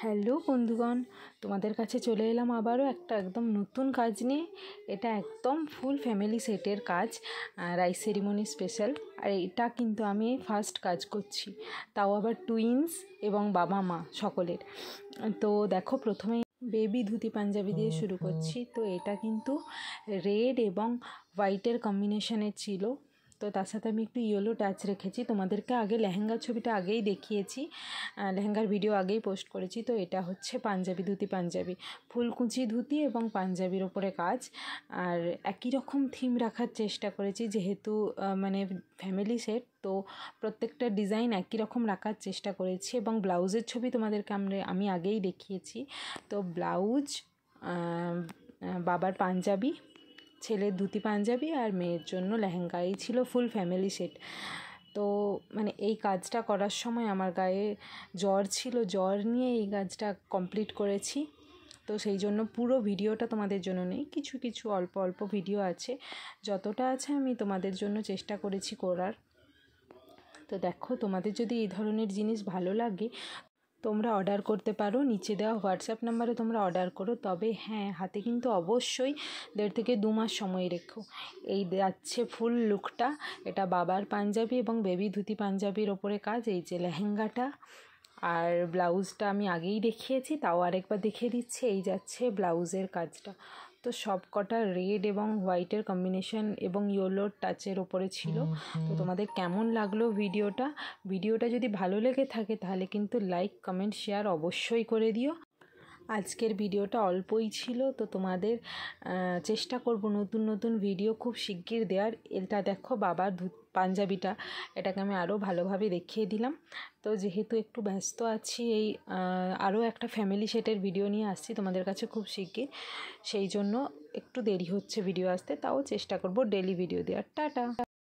Hello বন্ধুগণ, তোমাদের কাছে চলে এলাম আবারও একটা একদম নতুন কাজ নিয়ে। এটা একদম ফুল ফ্যামিলি সেটের কাজ, রাইস সেরিমনি স্পেশাল। আর এটা কিন্তু আমি ফার্স্ট কাজ করছি, তাও আবার টুইন্স এবং বাবা মা সকলের। তো দেখো, প্রথমেই বেবি ধুতি পাঞ্জাবি দিয়ে শুরু করছি। তো এটা কিন্তু রেড এবং হোয়াইটের কম্বিনেশনের ছিল। তো তার সাথে আমি একটু ইয়েলো টাচ রেখেছি। তোমাদেরকে আগে লেহেঙ্গার ছবিটা আগেই দেখিয়েছি, লেহেঙ্গার ভিডিও আগেই পোস্ট করেছি। তো এটা হচ্ছে পাঞ্জাবি, ধুতি পাঞ্জাবি, ফুলকুচি ধুতি এবং পাঞ্জাবির ওপরে কাজ। আর একই রকম থিম রাখার চেষ্টা করেছি, যেহেতু মানে ফ্যামিলি সেট, তো প্রত্যেকটা ডিজাইন একই রকম রাখার চেষ্টা করেছি। এবং ব্লাউজের ছবি তোমাদেরকে আমি আগেই দেখিয়েছি। তো ব্লাউজ, বাবার পাঞ্জাবি, ছেলের ধুতি পাঞ্জাবি আর মেয়ের জন্য লেহেঙ্গা, এই ছিল ফুল ফ্যামিলি সেট। তো মানে এই কাজটা করার সময় আমার গায়ে জ্বর ছিল, জ্বর নিয়ে এই কাজটা কমপ্লিট করেছি। তো সেই জন্য পুরো ভিডিওটা তোমাদের জন্য নেই, কিছু কিছু অল্প অল্প ভিডিও আছে, যতটা আছে আমি তোমাদের জন্য চেষ্টা করেছি করার। তো দেখো, তোমাদের যদি এই ধরনের জিনিস ভালো লাগে তোমরা অর্ডার করতে পারো, নিচে দেওয়া হোয়াটসঅ্যাপ নাম্বারে তোমরা অর্ডার করো। তবে হ্যাঁ, হাতে কিন্তু অবশ্যই 1.5 থেকে 2 মাস সময় রেখো। এই যাচ্ছে ফুল লুকটা। এটা বাবার পাঞ্জাবি এবং বেবি ধুতি পাঞ্জাবির ওপরে কাজ। এই যে লেহেঙ্গাটা আর ব্লাউজটা আমি আগেই দেখিয়েছি, তাও আরেকবার দেখিয়ে দিচ্ছি। এই যাচ্ছে ব্লাউজের কাজটা। তো সব কটা রেড এবং হোয়াইটের কম্বিনেশন এবং ইয়েলোর টাচের ওপরে ছিল। তো তোমাদের কেমন লাগলো ভিডিওটা যদি ভালো লেগে থাকে তাহলে কিন্তু লাইক, কমেন্ট, শেয়ার অবশ্যই করে দিও। আজকের ভিডিওটা অল্পই ছিল, তো তোমাদের চেষ্টা করব নতুন নতুন ভিডিও খুব শিগগির দেওয়ার। এটা দেখো বাবার পাঞ্জাবিটা, এটাকে আমি আরও ভালোভাবে দেখিয়ে দিলাম। তো যেহেতু একটু ব্যস্ত আছি, এই আরও একটা ফ্যামিলি সেটের ভিডিও নিয়ে আসছি তোমাদের কাছে খুব শিগগির, সেই জন্য একটু দেরি হচ্ছে ভিডিও আসতে। তাও চেষ্টা করব ডেলি ভিডিও দেওয়ার। টাটা।